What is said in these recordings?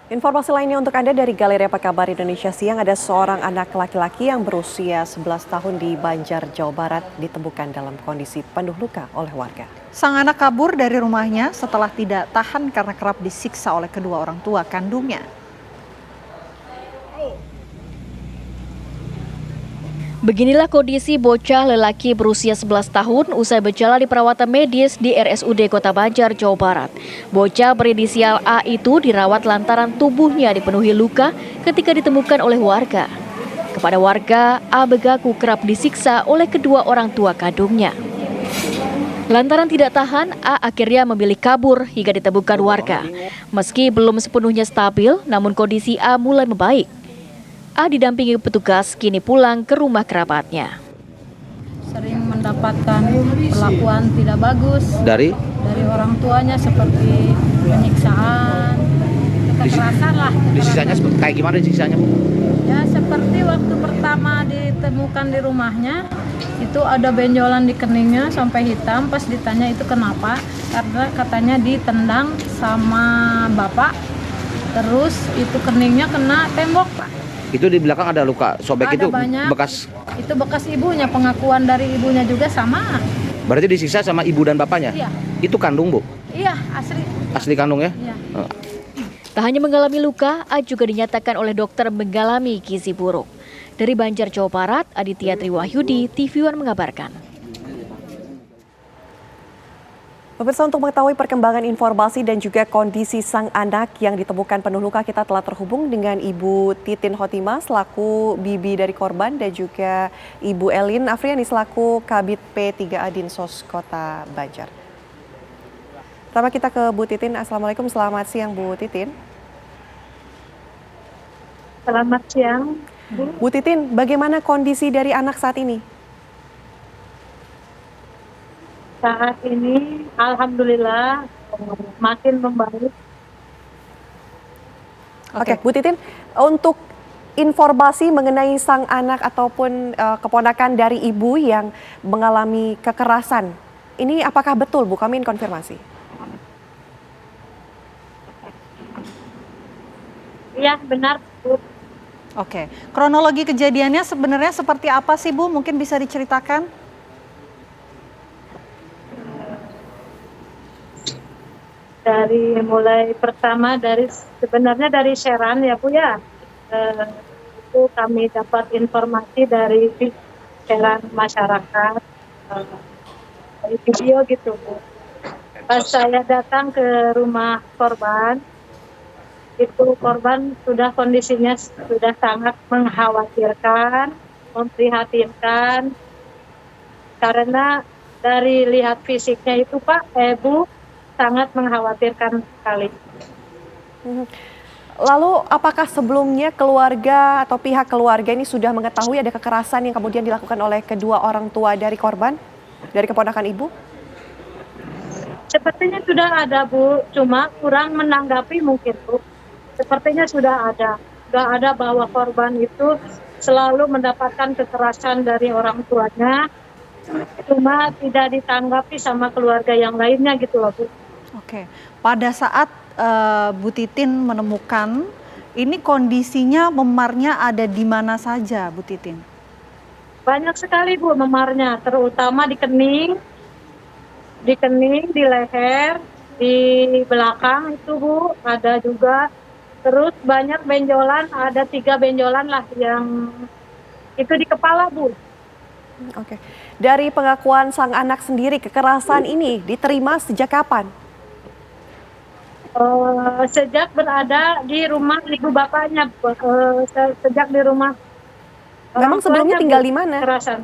Informasi lainnya untuk Anda dari Galeri Apa Kabar Indonesia Siang, ada seorang anak laki-laki yang berusia 11 tahun di Banjar, Jawa Barat ditemukan dalam kondisi penuh luka oleh warga. Sang anak kabur dari rumahnya setelah tidak tahan karena kerap disiksa oleh kedua orang tua kandungnya. Beginilah kondisi bocah lelaki berusia 11 tahun usai berjalan di perawatan medis di RSUD Kota Banjar, Jawa Barat. Bocah berinisial A itu dirawat lantaran tubuhnya dipenuhi luka ketika ditemukan oleh warga. Kepada warga, A mengaku kerap disiksa oleh kedua orang tua kandungnya. Lantaran tidak tahan, A akhirnya memilih kabur hingga ditemukan warga. Meski belum sepenuhnya stabil, namun kondisi A mulai membaik. A didampingi petugas kini pulang ke rumah kerabatnya. Sering mendapatkan perlakuan tidak bagus dari orang tuanya seperti penyiksaan, kekerasan lah. Disiksanya kayak gimana disiksanya, Bu? Ya seperti waktu pertama ditemukan di rumahnya, itu ada benjolan di keningnya sampai hitam. Pas ditanya itu kenapa, karena katanya ditendang sama bapak, terus itu keningnya kena tembok, Pak. Itu di belakang ada luka sobek, Ada itu banyak. bekas. Itu bekas ibunya, pengakuan dari ibunya juga sama. Berarti disiksa sama ibu dan bapaknya? Iya. Itu kandung, Bu? Iya, asli. Asli kandung ya? Iya. Tak hanya mengalami luka, A juga dinyatakan oleh dokter mengalami gizi buruk. Dari Banjar, Jawa Barat, Aditya Triwahyudi, TV One mengabarkan. Pemirsa, untuk mengetahui perkembangan informasi dan juga kondisi sang anak yang ditemukan penuh luka, kita telah terhubung dengan Ibu Titin Khotimah selaku bibi dari korban dan juga Ibu Elin Afriani selaku Kabid P3A Dinsos Kota Banjar. Pertama kita ke Bu Titin. Assalamualaikum, selamat siang Bu Titin. Selamat siang, Bu. Bu Titin, bagaimana kondisi dari anak saat ini? Saat ini, alhamdulillah, makin membaik. Oke, Bu Titin, untuk informasi mengenai sang anak ataupun keponakan dari ibu yang mengalami kekerasan, ini apakah betul, Bu? Kami ingin konfirmasi. Iya, benar, Bu. Oke, kronologi kejadiannya sebenarnya seperti apa sih, Bu? Mungkin bisa diceritakan? Dari mulai pertama sebenarnya dari Seran ya, Bu ya. Itu kami dapat informasi dari Seran masyarakat, dari video gitu, Bu. Pas saya datang ke rumah korban, itu korban kondisinya sudah sangat mengkhawatirkan, memprihatinkan, karena dari lihat fisiknya itu Pak, Bu, sangat mengkhawatirkan sekali. Lalu apakah sebelumnya keluarga atau pihak keluarga ini sudah mengetahui ada kekerasan yang kemudian dilakukan oleh kedua orang tua dari korban, dari keponakan ibu? Sepertinya sudah ada, Bu, cuma kurang menanggapi mungkin, Bu. Sepertinya sudah ada bahwa korban itu selalu mendapatkan kekerasan dari orang tuanya, cuma tidak ditanggapi sama keluarga yang lainnya gitu loh, Bu. Oke, pada saat Bu Titin menemukan, ini kondisinya memarnya ada di mana saja, Bu Titin? Banyak sekali, Bu, memarnya, terutama di kening, di leher, di belakang itu, Bu, ada juga. Terus banyak benjolan, ada 3 benjolan lah yang itu di kepala, Bu. Oke. Dari pengakuan sang anak sendiri, kekerasan ini diterima sejak kapan? Sejak berada di rumah ibu bapaknya, sejak di rumah. Memang sebelumnya tinggal di mana? Kekerasan.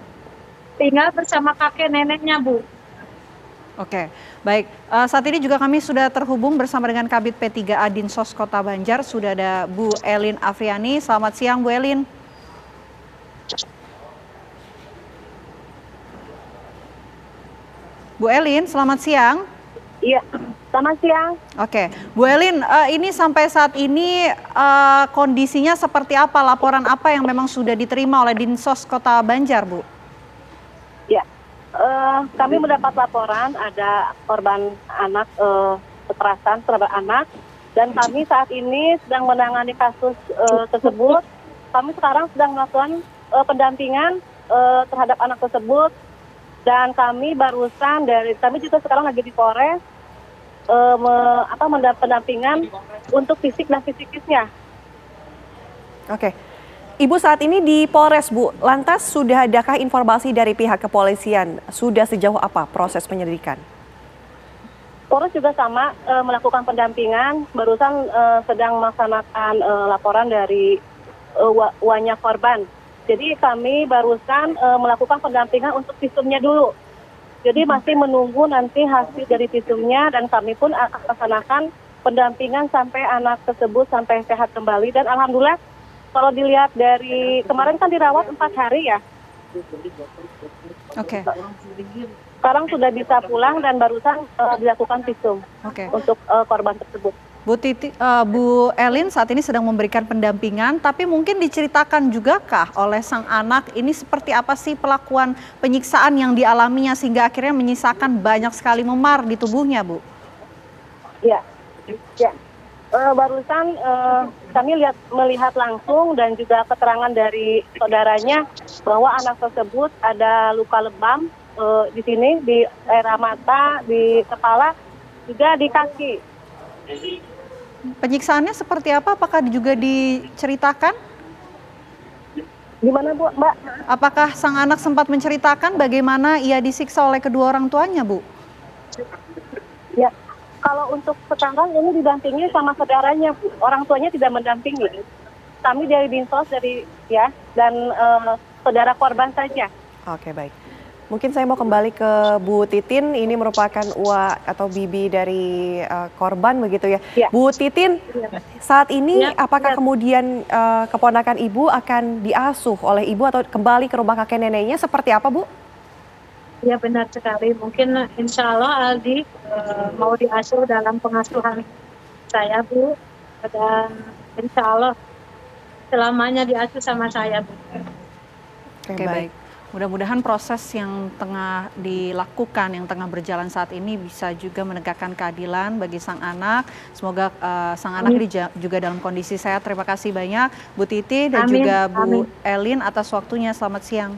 Tinggal bersama kakek neneknya, Bu. Oke, baik. Saat ini juga kami sudah terhubung bersama dengan Kabid P3A Dinsos Kota Banjar. Sudah ada Bu Elin Afriani. Selamat siang, Bu Elin. Bu Elin, selamat siang. Iya, selamat siang. Oke, Bu Elin, ini sampai saat ini kondisinya seperti apa? Laporan apa yang memang sudah diterima oleh Dinsos Kota Banjar, Bu? Ya, kami mendapat laporan ada korban anak kekerasan terhadap anak Dan kami saat ini sedang menangani kasus tersebut. Kami sekarang sedang melakukan pendampingan terhadap anak tersebut. Dan kami barusan kami juga sekarang lagi di Polres pendampingan untuk fisik dan psikisnya. Oke. Ibu saat ini di Polres, Bu. Lantas sudah adakah informasi dari pihak kepolisian? Sudah sejauh apa proses penyelidikan? Polres juga sama melakukan pendampingan. Barusan sedang melaksanakan laporan dari uanya korban. Jadi kami barusan melakukan pendampingan untuk visumnya dulu. Jadi masih menunggu nanti hasil dari visumnya dan kami pun akan laksanakan pendampingan sampai anak tersebut sampai sehat kembali. Dan alhamdulillah kalau dilihat dari kemarin kan dirawat 4 hari ya. Oke. Sekarang sudah bisa pulang dan barusan dilakukan visum untuk korban tersebut. Bu Elin saat ini sedang memberikan pendampingan, tapi mungkin diceritakan juga kah oleh sang anak ini seperti apa sih pelakuan penyiksaan yang dialaminya sehingga akhirnya menyisakan banyak sekali memar di tubuhnya, Bu? Ya. Barusan kami melihat langsung dan juga keterangan dari saudaranya bahwa anak tersebut ada luka lebam di sini, di daerah mata, di kepala, juga di kaki. Penyiksaannya seperti apa? Apakah juga diceritakan? Gimana Bu, Mbak? Apakah sang anak sempat menceritakan bagaimana ia disiksa oleh kedua orang tuanya, Bu? Ya. Kalau untuk sekarang ini didampingi sama saudaranya, Bu. Orang tuanya tidak mendampingi. Kami dari Dinsos dan saudara korban saja. Oke, baik. Mungkin saya mau kembali ke Bu Titin. Ini merupakan atau bibi dari korban begitu ya. Bu Titin, saat ini apakah kemudian keponakan Ibu akan diasuh oleh Ibu atau kembali ke rumah kakek neneknya seperti apa, Bu? Ya benar sekali. Mungkin insya Allah Aldi mau diasuh dalam pengasuhan saya, Bu. Dan insya Allah selamanya diasuh sama saya, Bu. Oke, baik. Mudah-mudahan proses yang tengah dilakukan, yang tengah berjalan saat ini bisa juga menegakkan keadilan bagi sang anak. Semoga sang anak ini juga dalam kondisi sehat. Terima kasih banyak Bu Titi dan juga Bu Elin atas waktunya. Selamat siang.